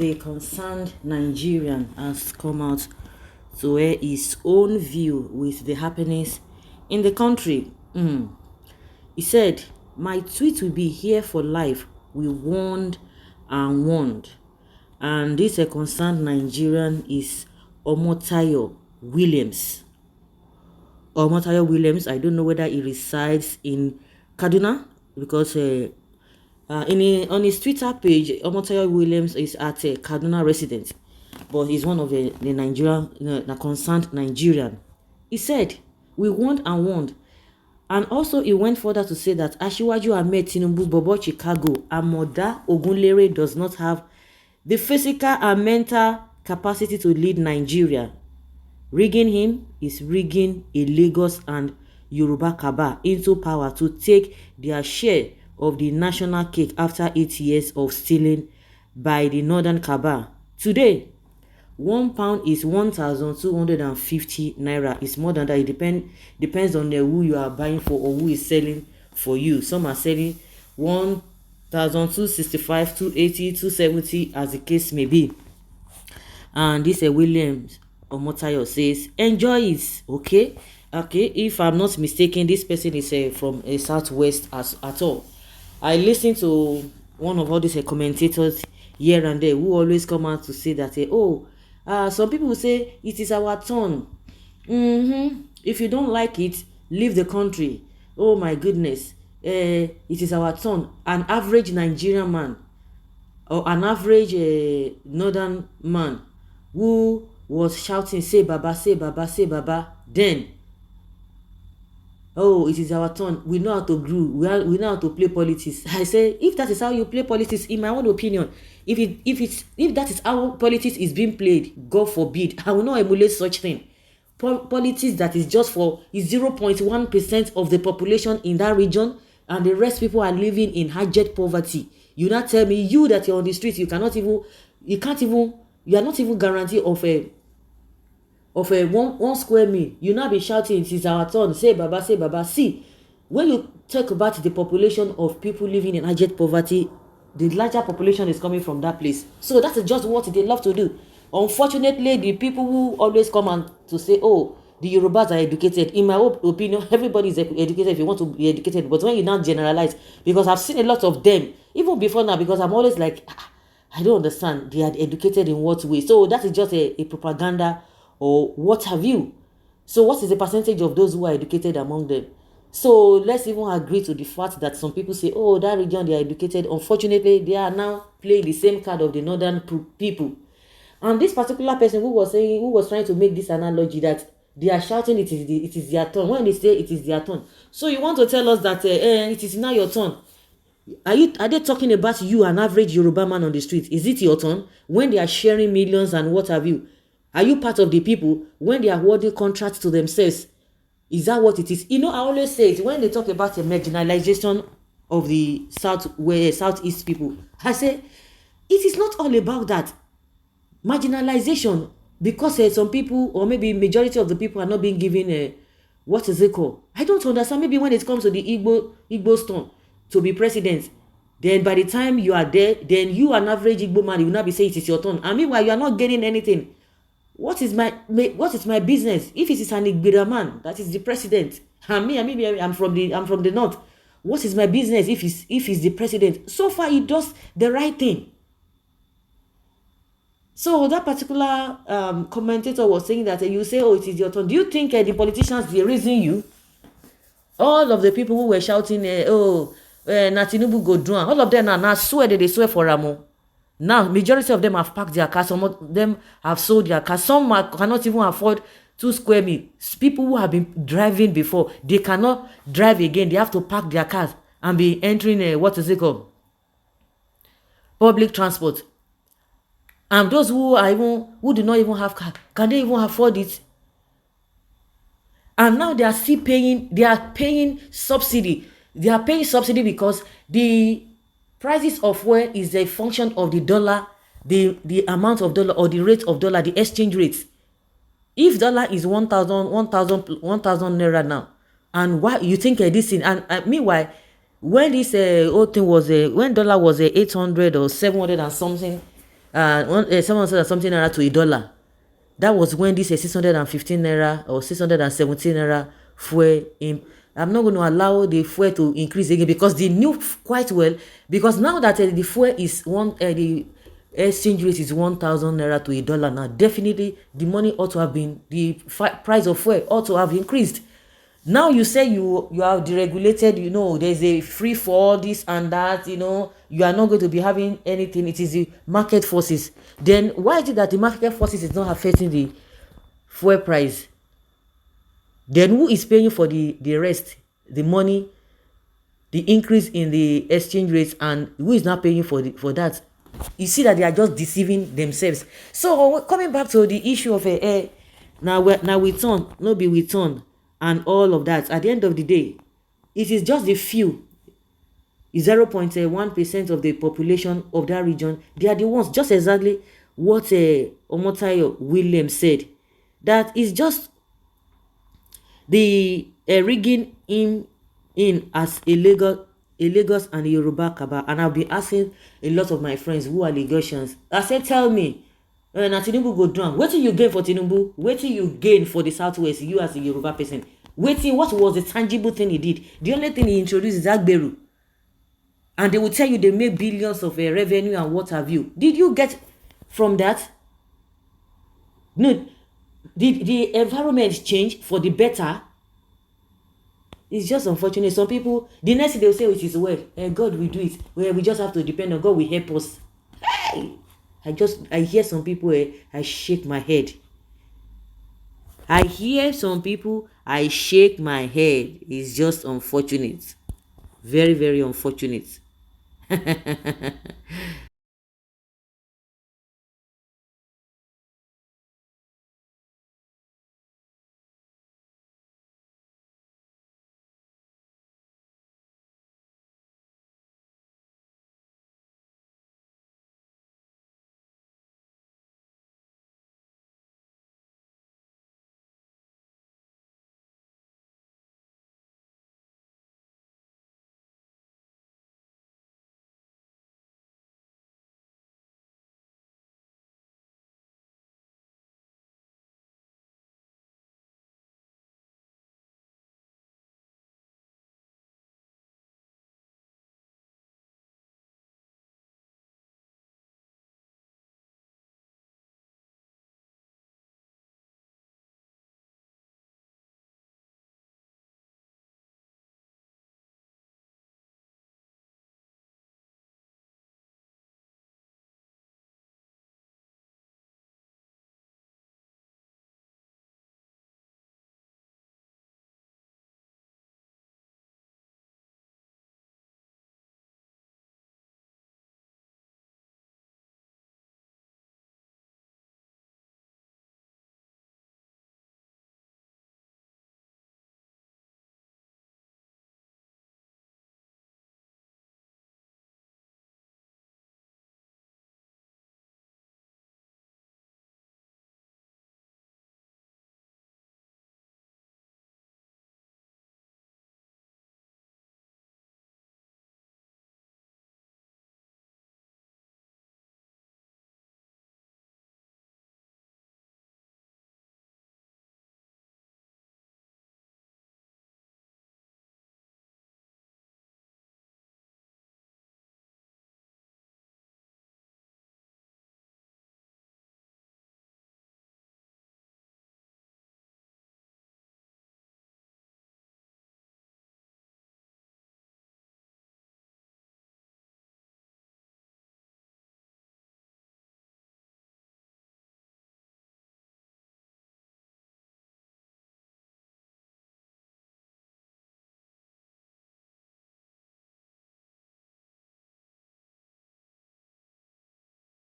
the concerned Nigerian has come out to air his own view with the happenings in the country. He said, "My tweet will be here for life. We warned and warned." And this concerned Nigerian is Omotayo Williams. Omotayo Williams, I don't know whether he resides in Kaduna, because on his Twitter page, Omotayo Williams is at a Kaduna resident, but he's one of the Nigerian, the concerned Nigerian. He said, "We warned and warned." And also he went further to say that Asiwaju Ahmed Tinubu, Bobo Chicago, Amoda Ogunlere does not have the physical and mental capacity to lead Nigeria. Rigging him is rigging a Lagos and Yoruba cabal into power to take their share of the national cake after 8 years of stealing by the northern cabal. Today, £1 is 1,250 naira. It's more than that. It depends on who you are buying for or who is selling for you. Some are selling 1,265, 280, 270, as the case may be. And this Williams Omotayo says, "Enjoy it, okay? Okay, if I'm not mistaken, this person is from a southwest at all. I listen to one of all these commentators here and there who always come out to say that, some people will say it is our turn. If you don't like it, leave the country. Oh my goodness, it is our turn." An average Nigerian man or an average northern man who was shouting, "Say Baba, say Baba, say Baba," then, "Oh, it is our turn. We know how to grow. We know how to play politics." I say, if that is how you play politics, in my own opinion, if that is how politics is being played, God forbid, I will not emulate such thing. Politics that is just for 0.1% of the population in that region, and the rest people are living in abject poverty. You not tell me, you that you're on the street, you are not even guaranteed of a one square meal. You now be shouting, "It is our turn. Say Baba, say Baba." See, when you talk about the population of people living in abject poverty, the larger population is coming from that place. So that's just what they love to do. Unfortunately, the people who always come and to say, "Oh, the Yorubas are educated," in my opinion, everybody is educated if you want to be educated. But when you now generalize, because I've seen a lot of them even before now, because I'm always like, I don't understand, they are educated in what way? So that is just a propaganda or what have you. So what is the percentage of those who are educated among them? So let's even agree to the fact that some people say, "Oh, that region, they are educated." Unfortunately, they are now playing the same card of the northern people. And this particular person who was trying to make this analogy that they are shouting, it is their turn. When they say it is their turn, so you want to tell us that it is now your turn. Are they talking about you, an average Yoruba man on the street? Is it your turn when they are sharing millions and what have you? Are you part of the people when they are awarding contracts to themselves? Is that what it is? I always say it when they talk about a marginalization of the southeast people. I say it is not all about that marginalization, because some people, or maybe majority of the people, are not being given what is it called? I don't understand. Maybe when it comes to the Igbo's turn to be president, then by the time you are there, then you, an average Igbo man, you will not be saying it is your turn. And meanwhile, you are not getting anything. What is my business? If it is an Igbira man that is the president, and me, I'm from the north. What is my business if he's the president? So far, he does the right thing. So that particular commentator was saying that you say, "Oh, it is your turn." Do you think the politicians, they reason you? All of the people who were shouting, na Tinubu go do, all of them now swear that they swear for Ramo. Now, majority of them have packed their cars. Some of them have sold their cars. Some cannot even afford 2 square meters. People who have been driving before, they cannot drive again. They have to pack their cars and be entering what is it called? Public transport. And those who do not even have car, can they even afford it? And now they are still paying. They are paying subsidy. They are paying subsidy because the prices of fuel is a function of the dollar, the amount of dollar or the rate of dollar, the exchange rate. If dollar is 1,000 naira now, and why you think this thing? And meanwhile, when this whole thing was when dollar was 800 or 700 and something, Someone said something naira to a dollar. That was when this 615 naira or 617 naira fuel in. I'm not going to allow the fuel to increase again, because they knew quite well, because now that the fuel is the exchange rate is 1,000 naira to a dollar now, definitely the money ought to have been, the price of fuel ought to have increased. Now you say you are deregulated, there's a free for all this and that, you are not going to be having anything. It is the market forces. Then why is it that the market forces is not affecting the fuel price? Then who is paying for the rest, the money, the increase in the exchange rates, and who is not paying for that? You see that they are just deceiving themselves. So coming back to the issue of now we turn, no be we turn, and all of that. At the end of the day, it is just the few, 0.1% of the population of that region. They are the ones, just exactly what Omotayo Williams said, that is just the rigging him in as a Lagos and a Yoruba Cabal. And I've been asking a lot of my friends who are Lagosians. I said, tell me, na Tinubu go down. Wetin you gain for Tinubu? Wetin you gain for the Southwest? You as a Yoruba person, what was the tangible thing he did? The only thing he introduced is Agberu, and they will tell you they make billions of revenue and what have you. Did you get from that? No. Did the environment change for the better? It's just unfortunate. Some people, the next thing they'll say, it is well, God will do it. Well, we just have to depend on God will help us. Hey! I hear some people, I shake my head. I hear some people, I shake my head. It's just unfortunate. Very, very unfortunate.